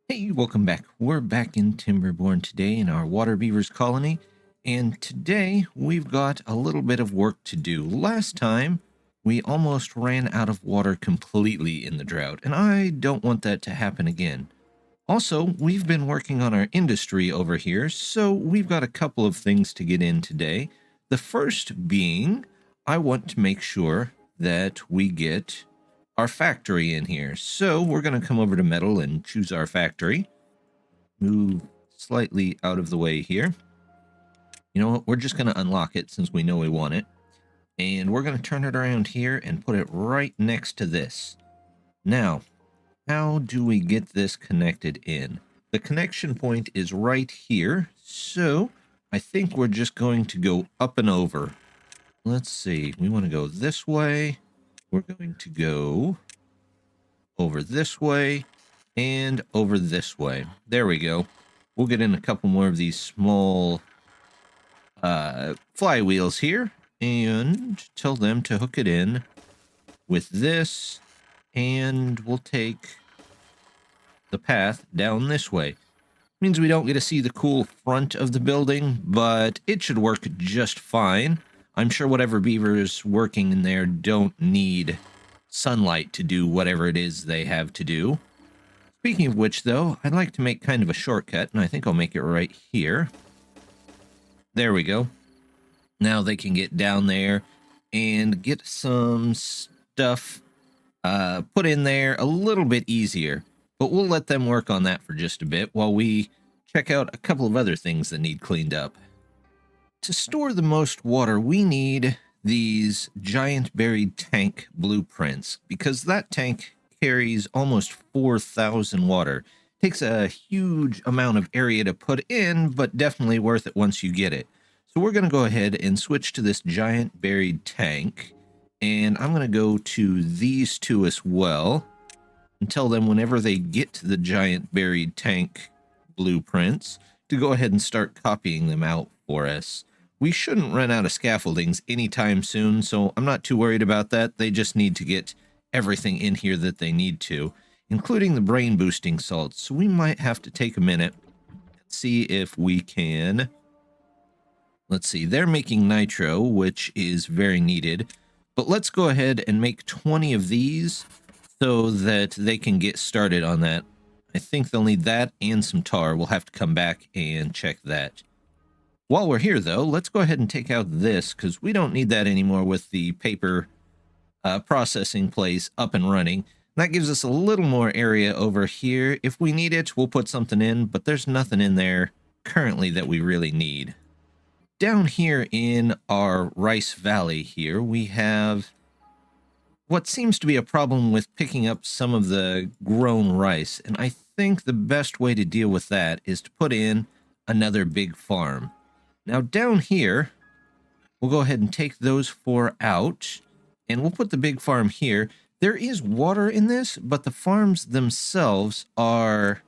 Hey, welcome back. We're back in Timberborn today in our water beavers colony, and today we've got a little bit of work to do. Last time, we almost ran out of water completely in the drought, and I don't want that to happen again. Also, we've been working on our industry over here, so we've got a couple of things to get in today. The first being, I want to make sure that we get our factory in here. So we're going to come over to metal and choose our factory. Move slightly out of the way here. You know what? We're just going to unlock it since we know we want it. And we're going to turn it around here and put it right next to this. Now, how do we get this connected in? The connection point is right here. So I think we're just going to go up and over. Let's see. We want to go this way. We're going to go over this way and over this way. There we go. We'll get in a couple more of these small flywheels here and tell them to hook it in with this, and we'll take the path down this way. Means we don't get to see the cool front of the building, but it should work just fine. I'm sure whatever beavers working in there don't need sunlight to do whatever it is they have to do. Speaking of which, though, I'd like to make kind of a shortcut, and I think I'll make it right here. There we go. Now they can get down there and get some stuff put in there a little bit easier. But we'll let them work on that for just a bit while we check out a couple of other things that need cleaned up. To store the most water, we need these giant buried tank blueprints, because that tank carries almost 4,000 water. Takes a huge amount of area to put in, but definitely worth it once you get it. So we're going to go ahead and switch to this giant buried tank, and I'm going to go to these two as well and tell them whenever they get to the giant buried tank blueprints to go ahead and start copying them out for us. We shouldn't run out of scaffoldings anytime soon, so I'm not too worried about that. They just need to get everything in here that they need to, including the brain boosting salts. So we might have to take a minute and see if we can. Let's see, they're making nitro, which is very needed, but let's go ahead and make 20 of these so that they can get started on that. I think they'll need that and some tar. We'll have to come back and check that. While we're here, though, let's go ahead and take out this, because we don't need that anymore with the paper processing place up and running. That gives us a little more area over here. If we need it, we'll put something in, but there's nothing in there currently that we really need. Down here in our rice valley here, we have what seems to be a problem with picking up some of the grown rice, and I think the best way to deal with that is to put in another big farm. Now down here, we'll go ahead and take those 4 out, and we'll put the big farm here. There is water in this, but the farms themselves are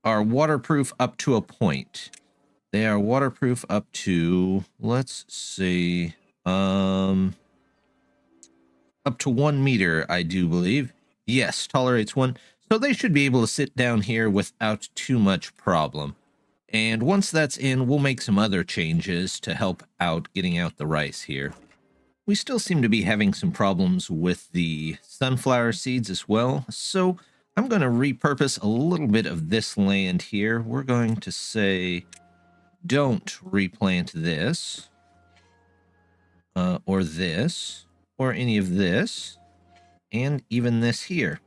waterproof up to a point. They are waterproof up to, let's see, up to 1 meter, I do believe. Yes, tolerates 1. So they should be able to sit down here without too much problem. And once that's in, we'll make some other changes to help out getting out the rice here. We still seem to be having some problems with the sunflower seeds as well. So I'm going to repurpose a little bit of this land here. We're going to say, don't replant this, or this, or any of this, and even this here.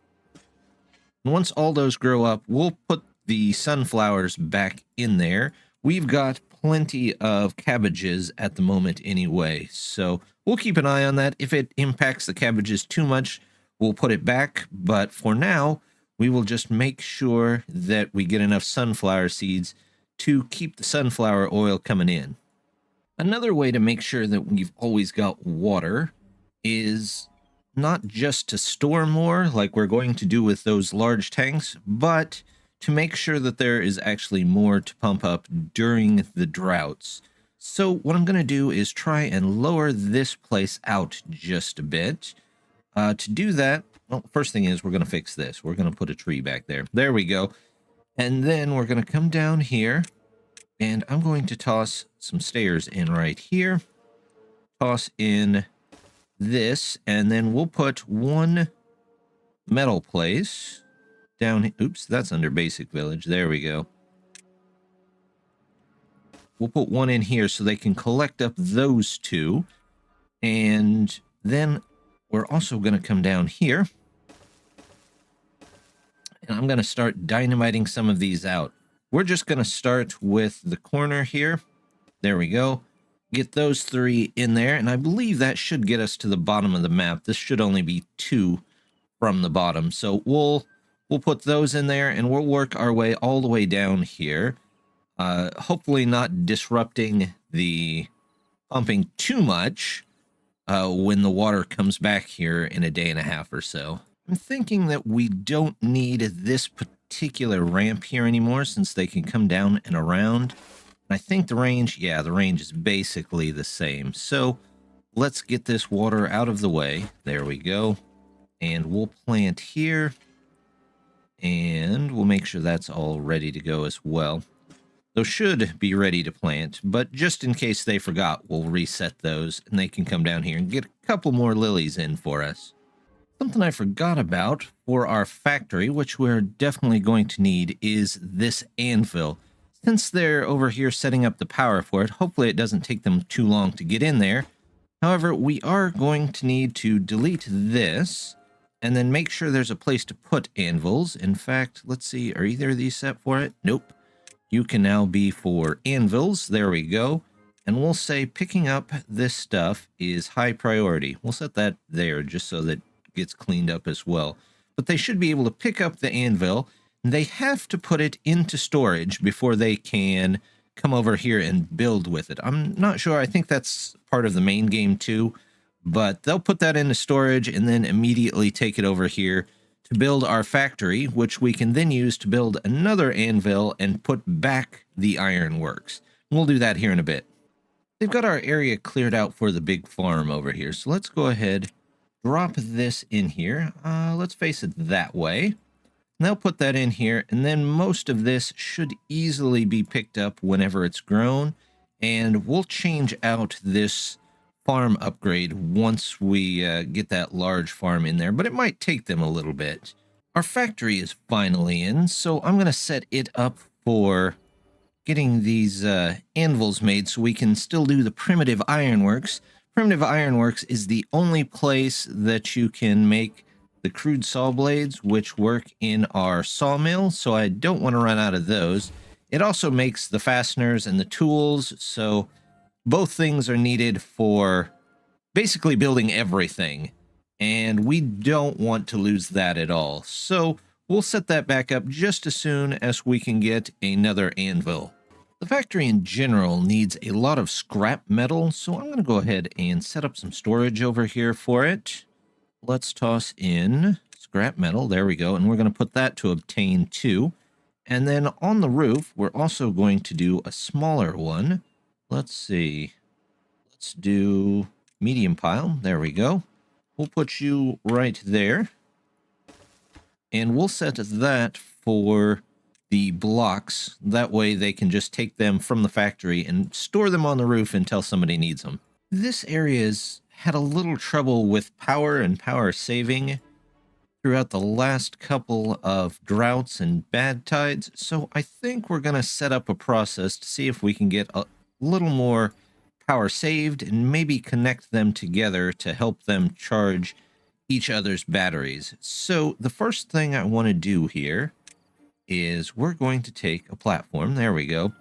And once all those grow up, we'll put the sunflowers back in there. We've got plenty of cabbages at the moment anyway, so we'll keep an eye on that. If it impacts the cabbages too much, we'll put it back, but for now, we will just make sure that we get enough sunflower seeds to keep the sunflower oil coming in. Another way to make sure that we've always got water is not just to store more like we're going to do with those large tanks, but to make sure that there is actually more to pump up during the droughts. So what I'm going to do is try and lower this place out just a bit. To do that, well, first thing is we're going to fix this. We're going to put a tree back there. There we go. And then we're going to come down here, and I'm going to toss some stairs in right here. Toss in this, and then we'll put one metal place down. Oops, that's under basic village. There we go. We'll put one in here so they can collect up those two. And then we're also going to come down here. And I'm going to start dynamiting some of these out. We're just going to start with the corner here. There we go. Get those three in there. And I believe that should get us to the bottom of the map. This should only be 2 from the bottom. So we'll put those in there, and we'll work our way all the way down here. Hopefully not disrupting the pumping too much when the water comes back here in a day and a half or so. I'm thinking that we don't need this particular ramp here anymore, since they can come down and around. And I think the range, yeah, the range is basically the same. So let's get this water out of the way. There we go. And we'll plant here. And we'll make sure that's all ready to go as well. Those should be ready to plant, but just in case they forgot, we'll reset those, and they can come down here and get a couple more lilies in for us. Something I forgot about for our factory, which we're definitely going to need, is this anvil. Since they're over here setting up the power for it, hopefully it doesn't take them too long to get in there. However, we are going to need to delete this, and then make sure there's a place to put anvils. In fact, let's see, are either of these set for it? Nope. You can now be for anvils. There we go. And we'll say picking up this stuff is high priority. We'll set that there just so that it gets cleaned up as well. But they should be able to pick up the anvil. They have to put it into storage before they can come over here and build with it. I'm not sure. I think that's part of the main game too. But they'll put that into storage and then immediately take it over here to build our factory, which we can then use to build another anvil and put back the ironworks. We'll do that here in a bit. They've got our area cleared out for the big farm over here, so let's go ahead, drop this in here. Let's face it that way. And they'll put that in here, and then most of this should easily be picked up whenever it's grown, and we'll change out this farm upgrade once we get that large farm in there, but it might take them a little bit. Our factory is finally in, so I'm going to set it up for getting these anvils made so we can still do the primitive ironworks. Primitive ironworks is the only place that you can make the crude saw blades, which work in our sawmill, so I don't want to run out of those. It also makes the fasteners and the tools, so both things are needed for basically building everything, and we don't want to lose that at all. So we'll set that back up just as soon as we can get another anvil. The factory in general needs a lot of scrap metal, so I'm going to go ahead and set up some storage over here for it. Let's toss in scrap metal. There we go, and we're going to put that to obtain 2. And then on the roof, we're also going to do a smaller one. Let's see. Let's do medium pile. There we go. We'll put you right there. And we'll set that for the blocks. That way they can just take them from the factory and store them on the roof until somebody needs them. This area's had a little trouble with power and power saving throughout the last couple of droughts and bad tides. So I think we're going to set up a process to see if we can get a little more power saved and maybe connect them together to help them charge each other's batteries. So the first thing I want to do here is we're going to take a platform. There we go.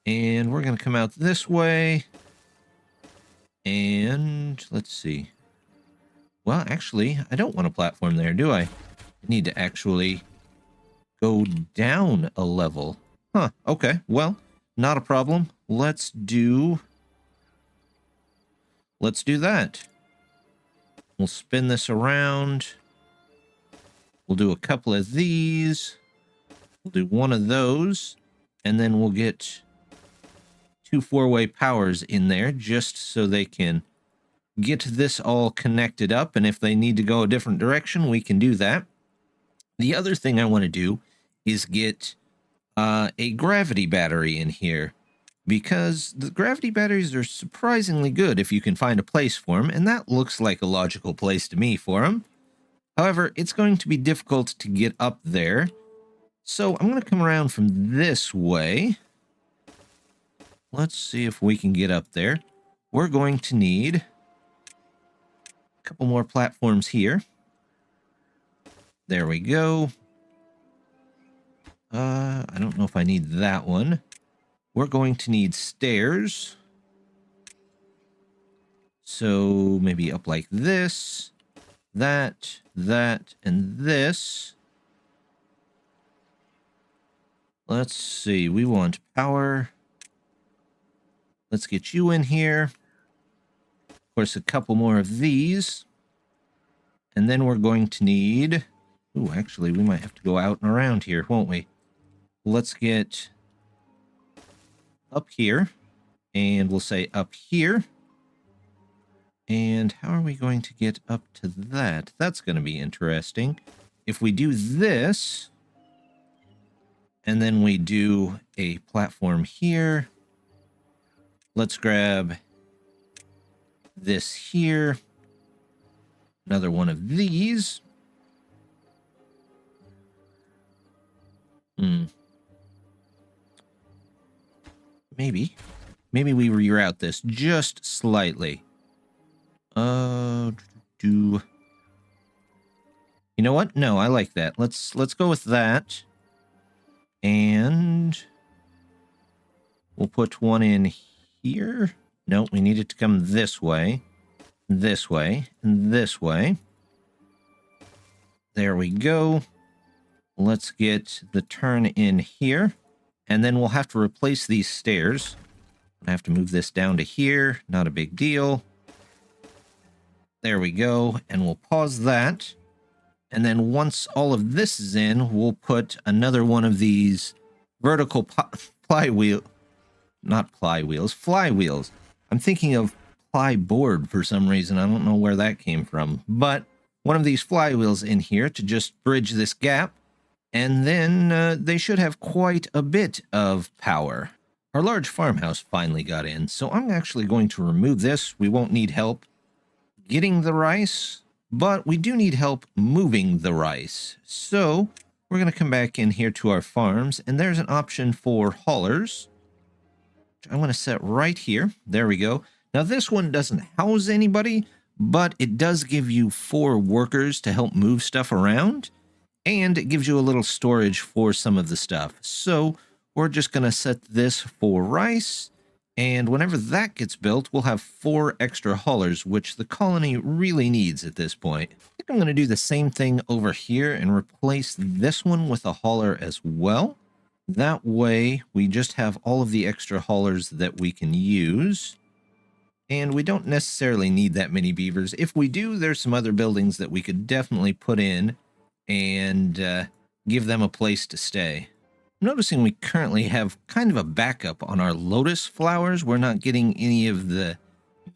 And we're going to come out this way. And let's see. Well, actually, I don't want a platform there, do I? I need to actually go down a level. Huh, okay. Well, not a problem. Let's do that. We'll spin this around. We'll do a couple of these. We'll do one of those. And then we'll get 2 4-way powers in there just so they can get this all connected up. And if they need to go a different direction, we can do that. The other thing I want to do is get a gravity battery in here, because the gravity batteries are surprisingly good if you can find a place for them, and that looks like a logical place to me for them. However, it's going to be difficult to get up there, so I'm going to come around from this way. Let's see if we can get up there. We're going to need a couple more platforms here. There we go. I don't know if I need that one. We're going to need stairs. So maybe up like this, that, and this. Let's see, we want power. Let's get you in here. Of course, a couple more of these. And then we're going to need... Ooh, actually, we might have to go out and around here, won't we? Let's get up here. And we'll say up here. And how are we going to get up to that? That's going to be interesting. If we do this, and then we do a platform here, let's grab this here, another one of these. Maybe we reroute this just slightly. You know what? No, I like that. Let's go with that. And we'll put one in here. No, we need it to come this way, and this way. There we go. Let's get the turn in here. And then we'll have to replace these stairs. I have to move this down to here. Not a big deal. There we go. And we'll pause that. And then once all of this is in, we'll put another one of these vertical flywheels. I'm thinking of plyboard for some reason. I don't know where that came from. But one of these flywheels in here to just bridge this gap. And then they should have quite a bit of power. Our large farmhouse finally got in, so I'm actually going to remove this. We won't need help getting the rice, but we do need help moving the rice. So we're going to come back in here to our farms, and there's an option for haulers. I'm going to set right here. There we go. Now this one doesn't house anybody, but it does give you 4 workers to help move stuff around. And it gives you a little storage for some of the stuff. So we're just going to set this for rice. And whenever that gets built, we'll have 4 extra haulers, which the colony really needs at this point. I think I'm going to do the same thing over here and replace this one with a hauler as well. That way, we just have all of the extra haulers that we can use. And we don't necessarily need that many beavers. If we do, there's some other buildings that we could definitely put in and give them a place to stay. I'm noticing we currently have kind of a backup on our lotus flowers. We're not getting any of the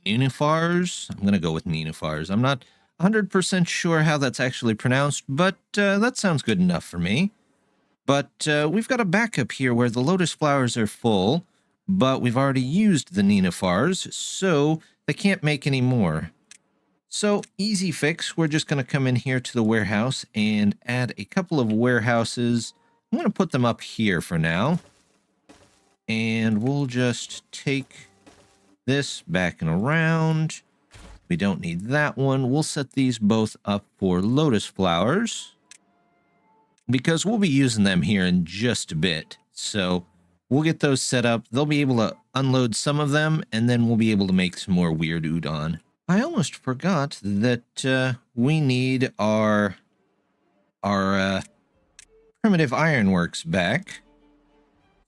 nenufars. I'm going to go with nenufars. I'm not 100% sure how that's actually pronounced, but that sounds good enough for me. But we've got a backup here where the lotus flowers are full, but we've already used the nenufars, so they can't make any more. So, easy fix. We're just going to come in here to the warehouse and add a couple of warehouses. I'm going to put them up here for now. And we'll just take this back and around. We don't need that one. We'll set these both up for lotus flowers, because we'll be using them here in just a bit. So, we'll get those set up. They'll be able to unload some of them, and then we'll be able to make some more weird udon. I almost forgot that we need our primitive ironworks back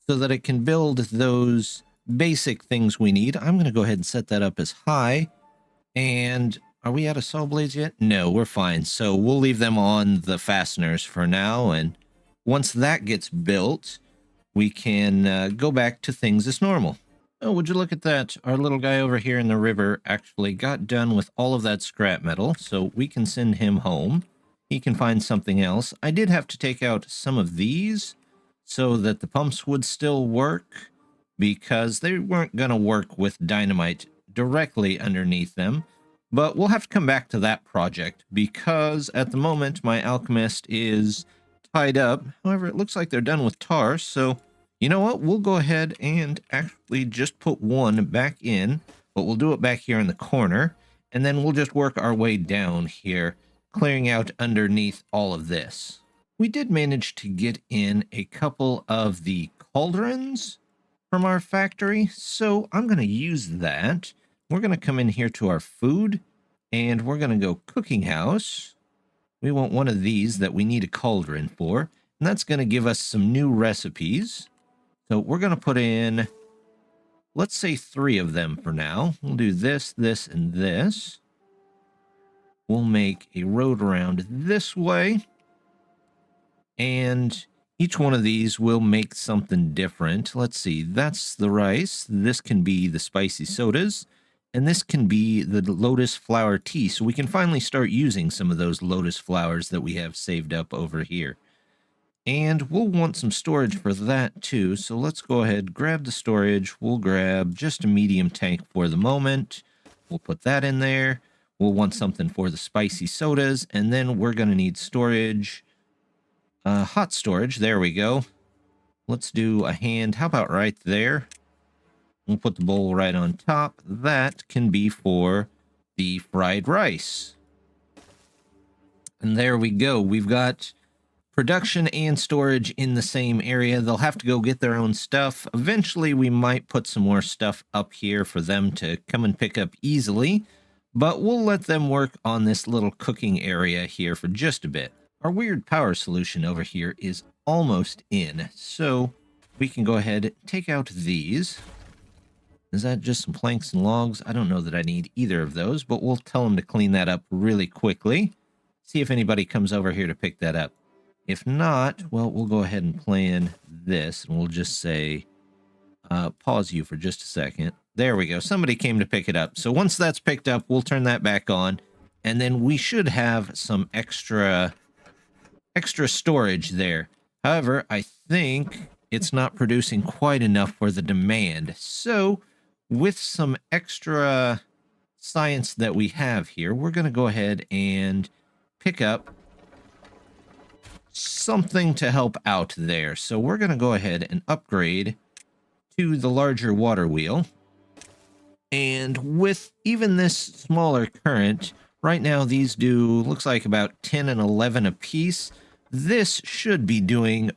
so that it can build those basic things we need. I'm going to go ahead and set that up as high. And are we out of saw blades yet? No, we're fine. So we'll leave them on the fasteners for now. And once that gets built, we can go back to things as normal. Oh, would you look at that? Our little guy over here in the river actually got done with all of that scrap metal, so we can send him home. He can find something else. I did have to take out some of these, so that the pumps would still work, because they weren't going to work with dynamite directly underneath them. But we'll have to come back to that project, because at the moment my alchemist is tied up. However, it looks like they're done with tar, so you know what? We'll go ahead and actually just put one back in, but we'll do it back here in the corner, and then we'll just work our way down here, clearing out underneath all of this. We did manage to get in a couple of the cauldrons from our factory, so I'm going to use that. We're going to come in here to our food, and we're going to go cooking house. We want one of these that we need a cauldron for, and that's going to give us some new recipes. So we're going to put in, let's say 3 of them for now. We'll do this, this, and this. We'll make a road around this way, and each one of these will make something different. Let's see, that's the rice. This can be the spicy sodas, and this can be the lotus flower tea. So we can finally start using some of those lotus flowers that we have saved up over here. And we'll want some storage for that too. So let's go ahead, grab the storage. We'll grab just a medium tank for the moment. We'll put that in there. We'll want something for the spicy sodas, and then we're going to need storage. Hot storage, there we go. Let's do a hand, how about right there? We'll put the bowl right on top. That can be for the fried rice. And there we go. We've got production and storage in the same area. They'll have to go get their own stuff. Eventually, we might put some more stuff up here for them to come and pick up easily, but we'll let them work on this little cooking area here for just a bit. Our weird power solution over here is almost in, so we can go ahead and take out these. Is that just some planks and logs? I don't know that I need either of those, but we'll tell them to clean that up really quickly. See if anybody comes over here to pick that up. If not, well, we'll go ahead and plan this, and we'll just say, pause you for just a second. There we go. Somebody came to pick it up. So once that's picked up, we'll turn that back on, and then we should have some extra storage there. However, I think it's not producing quite enough for the demand. So with some extra science that we have here, we're going to go ahead and pick up something to help out there. So we're going to go ahead and upgrade to the larger water wheel. And with even this smaller current, right now these do, looks like about 10 and 11 a piece. This should be doing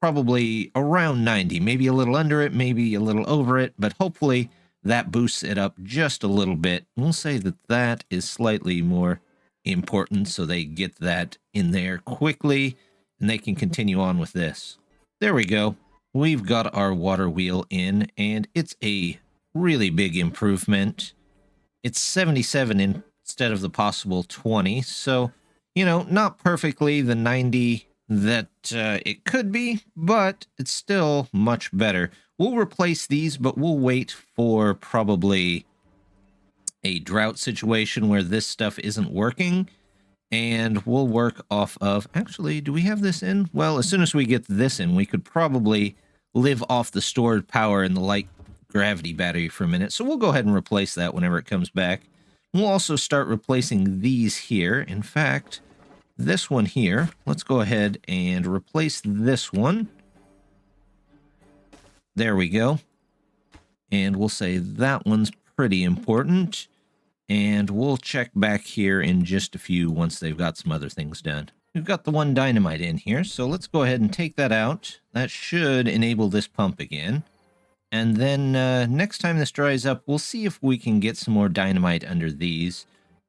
probably around 90, maybe a little under it, maybe a little over it, but hopefully that boosts it up just a little bit. We'll say that that is slightly more important, so they get that in there quickly, and they can continue on with this. There we go. We've got our water wheel in, and it's a really big improvement. It's 77 instead of the possible 20, so, you know, not perfectly the 90 that it could be, but it's still much better. We'll replace these, but we'll wait for probably a drought situation where this stuff isn't working, and we'll work off of, actually, do we have this in? Well, as soon as we get this in, we could probably live off the stored power in the light gravity battery for a minute, so we'll go ahead and replace that whenever it comes back. We'll also start replacing these here. In fact, this one here, let's go ahead and replace this one. There we go. And we'll say that one's pretty important. And we'll check back here in just a few once they've got some other things done. We've got the one dynamite in here, so let's go ahead and take that out. That should enable this pump again. And then next time this dries up, we'll see if we can get some more dynamite under these.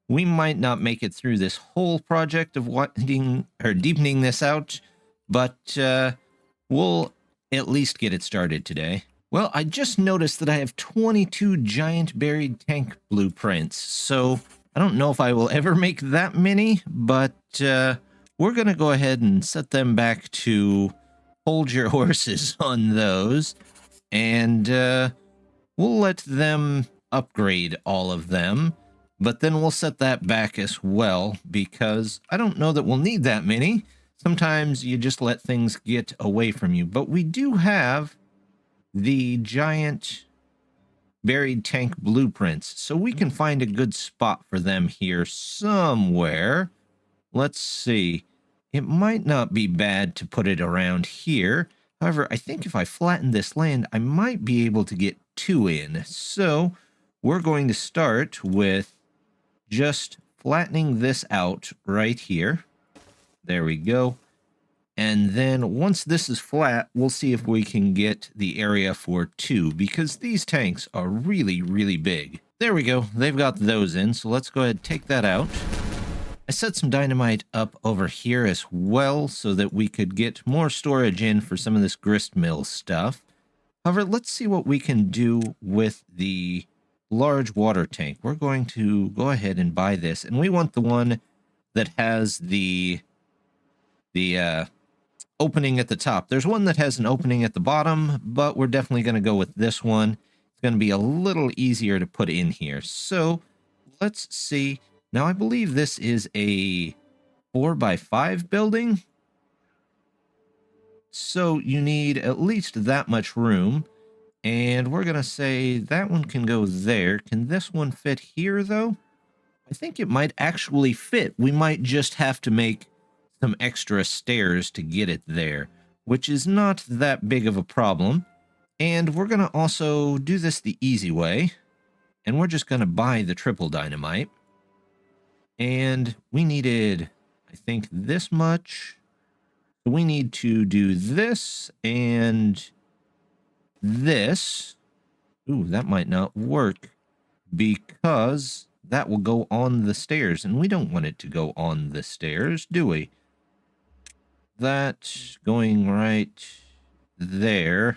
We might not make it through this whole project of deepening this out, but we'll at least get it started today. Well, I just noticed that I have 22 giant buried tank blueprints, so I don't know if I will ever make that many, but we're going to go ahead and set them back to hold your horses on those, and we'll let them upgrade all of them, but then we'll set that back as well, because I don't know that we'll need that many. Sometimes you just let things get away from you. But we do have the giant buried tank blueprints, so we can find a good spot for them here somewhere. Let's see. It might not be bad to put it around here. However, I think if I flatten this land, I might be able to get 2 in. So we're going to start with just flattening this out right here. There we go. And then once this is flat, we'll see if we can get the area for 2, because these tanks are really, really big. There we go. They've got those in, so let's go ahead and take that out. I set some dynamite up over here as well so that we could get more storage in for some of this grist mill stuff. However, let's see what we can do with the large water tank. We're going to go ahead and buy this, and we want the one that has the opening at the top. There's one that has an opening at the bottom, but we're definitely going to go with this one. It's going to be a little easier to put in here. So let's see. Now, I believe this is a 4x5 building. So you need at least that much room. And we're going to say that one can go there. Can this one fit here, though? I think it might actually fit. We might just have to make some extra stairs to get it there, which is not that big of a problem. And we're going to also do this the easy way. And we're just going to buy the triple dynamite. And we needed, I think, this much. So we need to do this and this. Ooh, that might not work because that will go on the stairs. And we don't want it to go on the stairs, do we? That going right there.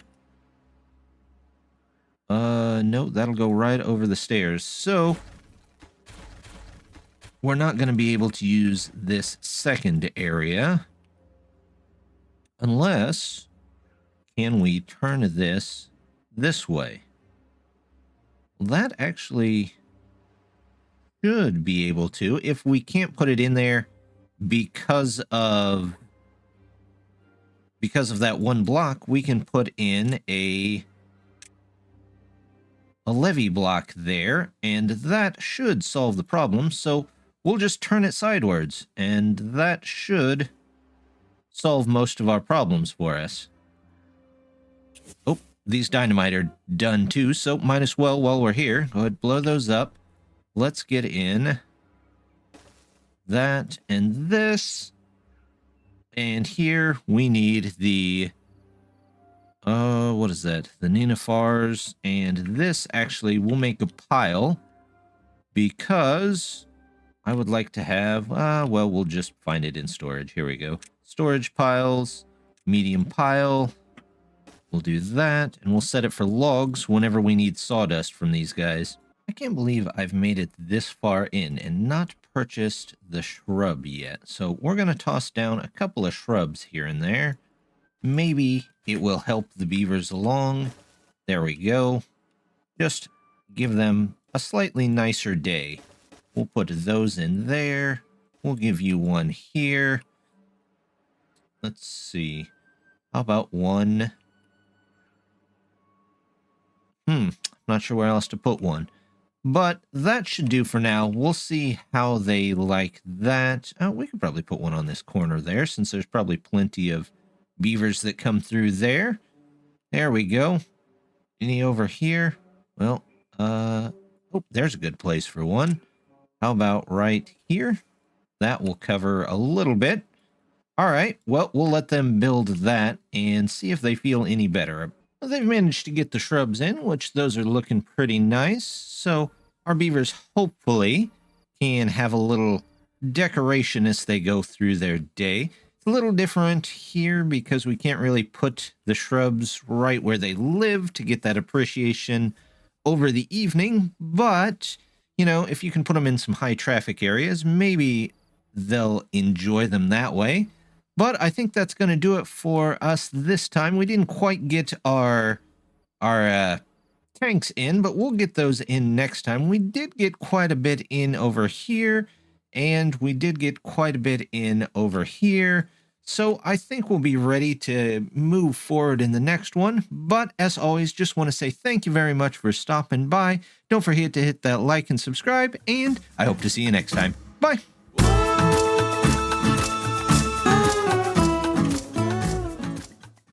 No, that'll go right over the stairs. So we're not going to be able to use this second area unless, can we turn this way? Well, that actually should be able to. If we can't put it in there because of that one block, we can put in a levee block there, and that should solve the problem. So we'll just turn it sideways, and that should solve most of our problems for us. Oh, these dynamite are done too, so might as well, while we're here, go ahead, blow those up. Let's get in that and this. And here we need the, what is that? The nenufars. And this actually will make a pile because I would like to have, well, we'll just find it in storage. Here we go. Storage piles, medium pile. We'll do that, and we'll set it for logs whenever we need sawdust from these guys. I can't believe I've made it this far in and not purchased the shrub yet. So we're going to toss down a couple of shrubs here and there. Maybe it will help the beavers along. There we go. Just give them a slightly nicer day. We'll put those in there. We'll give you one here. Let's see. How about one? Not sure where else to put one. But that should do for now. We'll see how they like that. Oh, we could probably put one on this corner there, since there's probably plenty of beavers that come through there. There we go. Any over here? Well, oh, there's a good place for one. How about right here? That will cover a little bit. All right, well, we'll let them build that and see if they feel any better. Well, they've managed to get the shrubs in, which those are looking pretty nice. So our beavers hopefully can have a little decoration as they go through their day. It's a little different here because we can't really put the shrubs right where they live to get that appreciation over the evening. But, you know, if you can put them in some high traffic areas, maybe they'll enjoy them that way. But I think that's going to do it for us this time. We didn't quite get our tanks in, but we'll get those in next time. We did get quite a bit in over here, and we did get quite a bit in over here. So I think we'll be ready to move forward in the next one. But as always, just want to say thank you very much for stopping by. Don't forget to hit that like and subscribe, and I hope to see you next time. Bye.